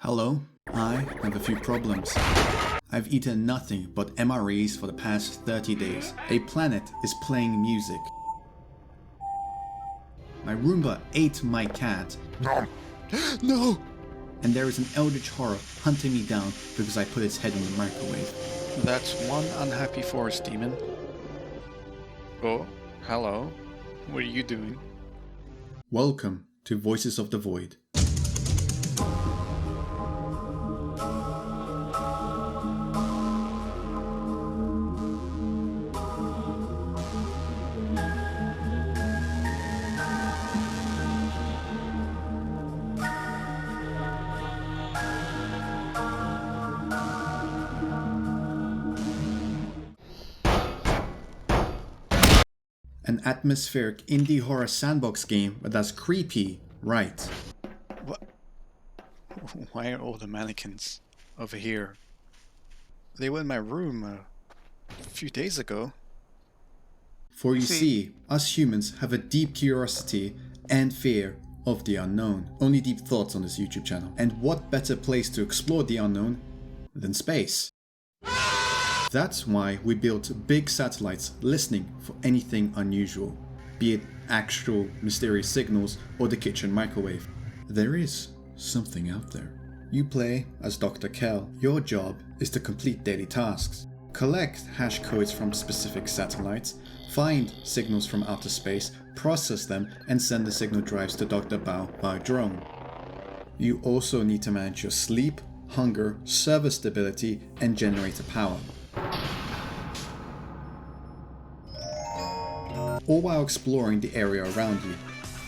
Hello, I have a few problems. I've eaten nothing but MREs for the past 30 days. A planet is playing music. My Roomba ate my cat. No! No! And there is an eldritch horror hunting me down because I put its head in the microwave. That's one unhappy forest demon. Oh, hello. What are you doing? Welcome to Voices of the Void. An atmospheric indie horror sandbox game that's creepy, right? What? Why are all the mannequins over here? They were in my room a few days ago. For you see, us humans have a deep curiosity and fear of the unknown. Only deep thoughts on this YouTube channel. And what better place to explore the unknown than space? That's why we built big satellites listening for anything unusual, be it actual mysterious signals or the kitchen microwave. There is something out there. You play as Dr. Kell. Your job is to complete daily tasks. Collect hash codes from specific satellites, find signals from outer space, process them, and send the signal drives to Dr. Bao by drone. You also need to manage your sleep, hunger, server stability, and generator power. All while exploring the area around you.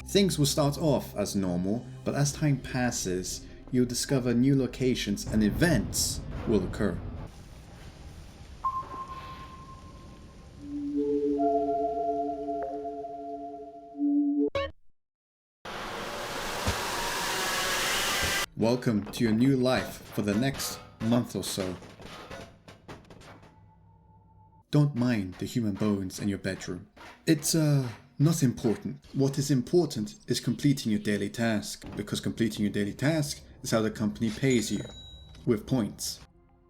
Things will start off as normal, but as time passes, you'll discover new locations and events will occur. Welcome to your new life for the next month or so. Don't mind the human bones in your bedroom. It's not important. What is important is completing your daily task, because completing your daily task is how the company pays you, with points.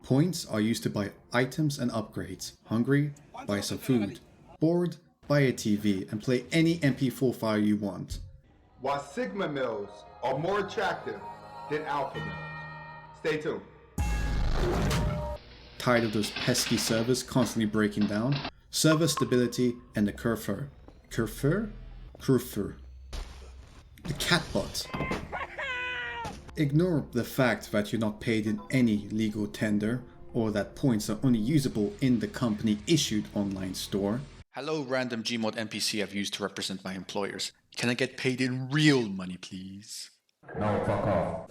Points are used to buy items and upgrades. Hungry? Buy some food. Bored? Buy a TV and play any MP4 file you want. Why Sigma mills are more attractive than alpha mills. Stay tuned. Tired of those pesky servers constantly breaking down? Server stability and the Curfer. Curfer? The catbot. Ignore the fact that you're not paid in any legal tender, or that points are only usable in the company-issued online store. Hello, random Gmod NPC I've used to represent my employers. Can I get paid in real money, please? No, fuck off.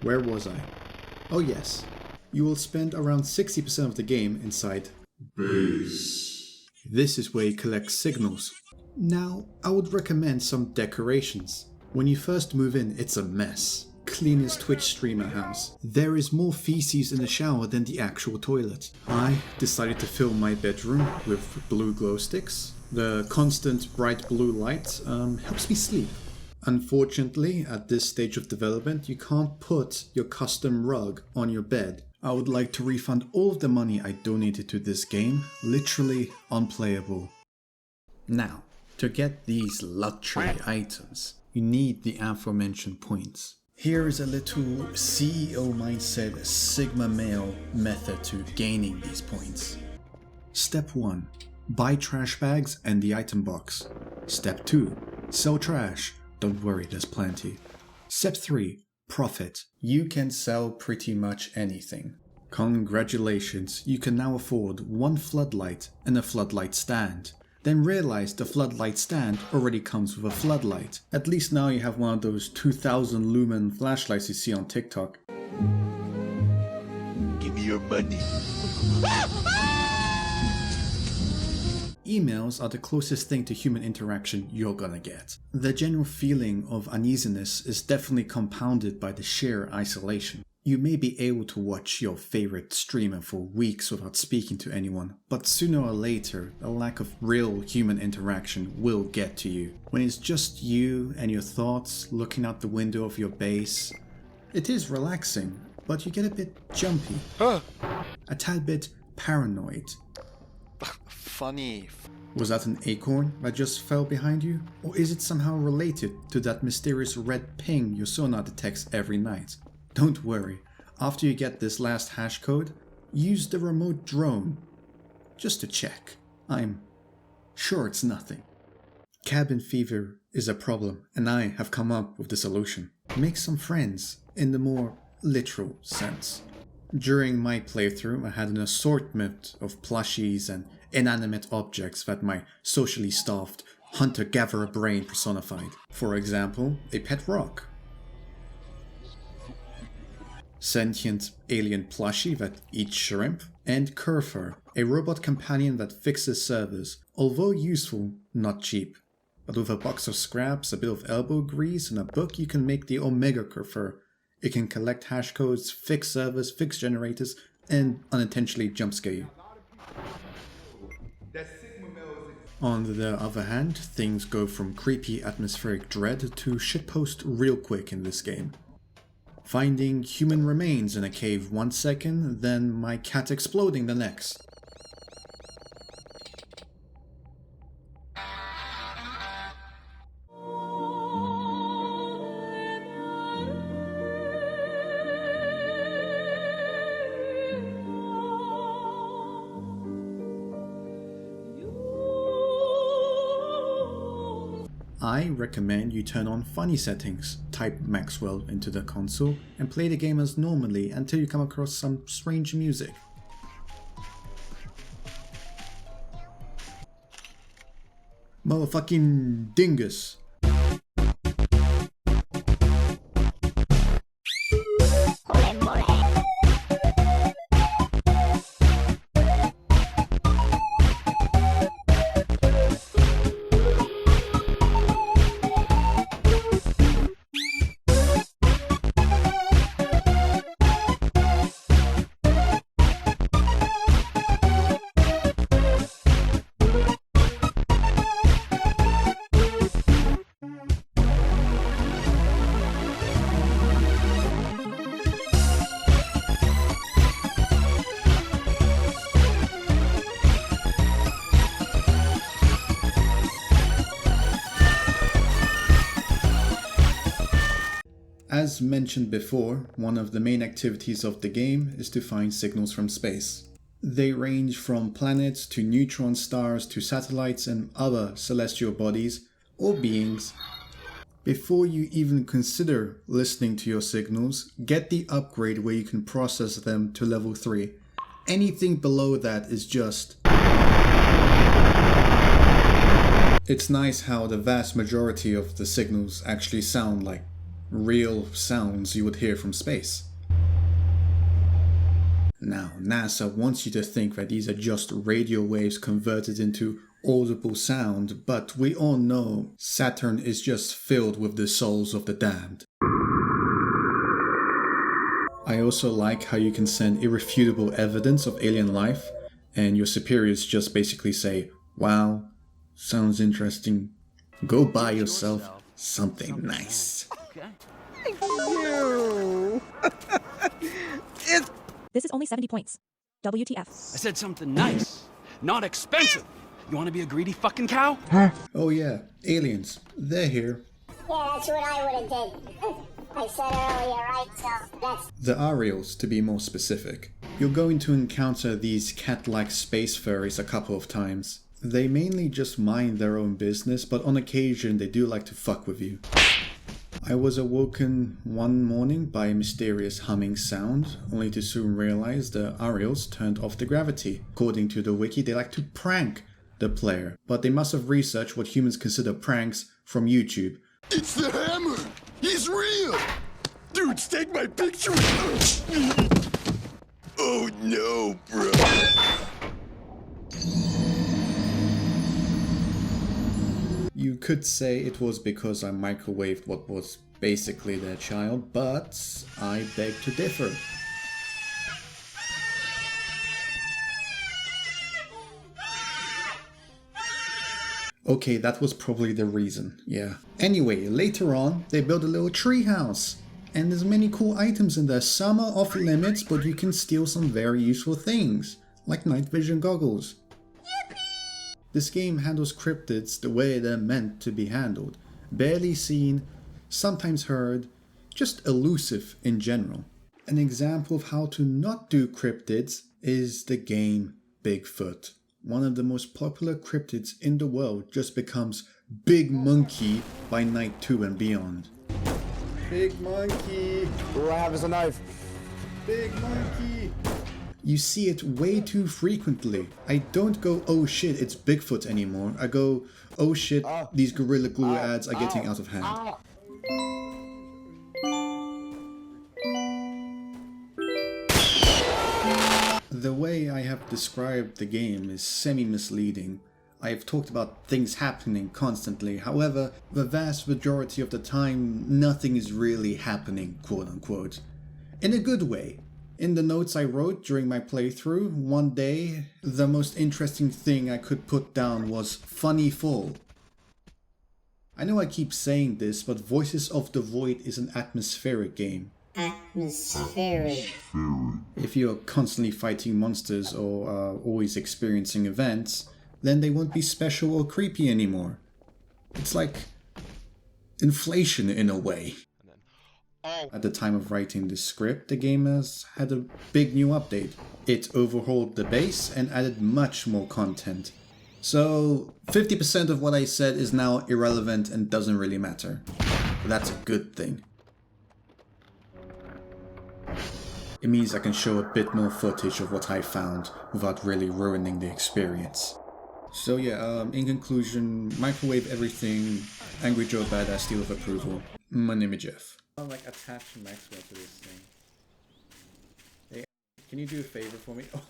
Where was I? Oh yes. You will spend around 60% of the game inside base. This is where you collect signals. Now, I would recommend some decorations. When you first move in, it's a mess. Cleanest Twitch streamer house. There is more feces in the shower than the actual toilet. I decided to fill my bedroom with blue glow sticks. The constant bright blue light helps me sleep. Unfortunately, at this stage of development, you can't put your custom rug on your bed. I would like to refund all of the money I donated to this game. Literally unplayable. Now, to get these luxury items, you need the aforementioned points. Here is a little CEO mindset Sigma male method to gaining these points. Step 1. Buy trash bags and the item box. Step 2. Sell trash. Don't worry, there's plenty. Step 3. Profit. You can sell pretty much anything. Congratulations, you can now afford one floodlight and a floodlight stand. Then realize the floodlight stand already comes with a floodlight. At least now you have one of those 2000 lumen flashlights you see on TikTok. Give me your money. Emails are the closest thing to human interaction you're gonna get. The general feeling of uneasiness is definitely compounded by the sheer isolation. You may be able to watch your favorite streamer for weeks without speaking to anyone, but sooner or later, a lack of real human interaction will get to you. When it's just you and your thoughts looking out the window of your base, it is relaxing, but you get a bit jumpy, a tad bit paranoid. Funny. Was that an acorn that just fell behind you? Or is it somehow related to that mysterious red ping your sonar detects every night? Don't worry, after you get this last hash code, use the remote drone. Just to check. I'm sure it's nothing. Cabin fever is a problem, and I have come up with the solution. Make some friends, in the more literal sense. During my playthrough, I had an assortment of plushies and inanimate objects that my socially staffed hunter-gatherer brain personified. For example, a pet rock, sentient alien plushie that eats shrimp, and Curfer, a robot companion that fixes servers, although useful, not cheap. But with a box of scraps, a bit of elbow grease, and a book, you can make the Omega Curfer. It can collect hash codes, fix servers, fix generators, and unintentionally jump scare you. On the other hand, things go from creepy atmospheric dread to shitpost real quick in this game. Finding human remains in a cave 1 second, then my cat exploding the next. I recommend you turn on funny settings, type Maxwell into the console, and play the game as normally until you come across some strange music. Motherfucking dingus. As mentioned before, one of the main activities of the game is to find signals from space. They range from planets to neutron stars to satellites and other celestial bodies or beings. Before you even consider listening to your signals, get the upgrade where you can process them to level 3. Anything below that is just... It's nice how the vast majority of the signals actually sound like real sounds you would hear from space. Now, NASA wants you to think that these are just radio waves converted into audible sound, but we all know Saturn is just filled with the souls of the damned. I also like how you can send irrefutable evidence of alien life, and your superiors just basically say, "Wow, sounds interesting. Go buy yourself something nice." This is only 70 points. WTF. I said something nice, not expensive. You want to be a greedy fucking cow? Oh yeah, aliens. They're here. Yeah, that's what I would have did. I said earlier, right? So that's... The Ariels, to be more specific. You're going to encounter these cat-like space furries a couple of times. They mainly just mind their own business, but on occasion they do like to fuck with you. I was awoken one morning by a mysterious humming sound, only to soon realize the Ariels turned off the gravity. According to the wiki, they like to prank the player, but they must have researched what humans consider pranks from YouTube. It's the hammer! He's real! Dudes, take my picture! Oh no, bro! You could say it was because I microwaved what was basically their child, but I beg to differ. Okay, that was probably the reason, yeah. Anyway, later on, they build a little treehouse. And there's many cool items in there. Some are off limits, but you can steal some very useful things, like night vision goggles. This game handles cryptids the way they're meant to be handled. Barely seen, sometimes heard, just elusive in general. An example of how to not do cryptids is the game Bigfoot. One of the most popular cryptids in the world just becomes Big Monkey by Night 2 and beyond. Big Monkey! All I have is a knife. Big Monkey! You see it way too frequently. I don't go, oh shit, it's Bigfoot anymore. I go, oh shit, these Gorilla Glue ads are getting out of hand. The way I have described the game is semi-misleading. I have talked about things happening constantly, however, the vast majority of the time, nothing is really happening, quote unquote. In a good way. In the notes I wrote during my playthrough, one day, the most interesting thing I could put down was funny fall. I know I keep saying this, but Voices of the Void is an atmospheric game. Atmospheric. If you're constantly fighting monsters or are always experiencing events, then they won't be special or creepy anymore. It's like inflation in a way. At the time of writing the script, the game has had a big new update. It overhauled the base and added much more content. So 50% of what I said is now irrelevant and doesn't really matter. But that's a good thing. It means I can show a bit more footage of what I found without really ruining the experience. So yeah, in conclusion, microwave everything, Angry Joe Badass Steel of Approval. My name is Jeff. I'm like attach Maxwell to this thing. Hey, can you do a favor for me? Oh.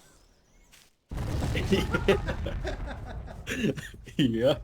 Yeah.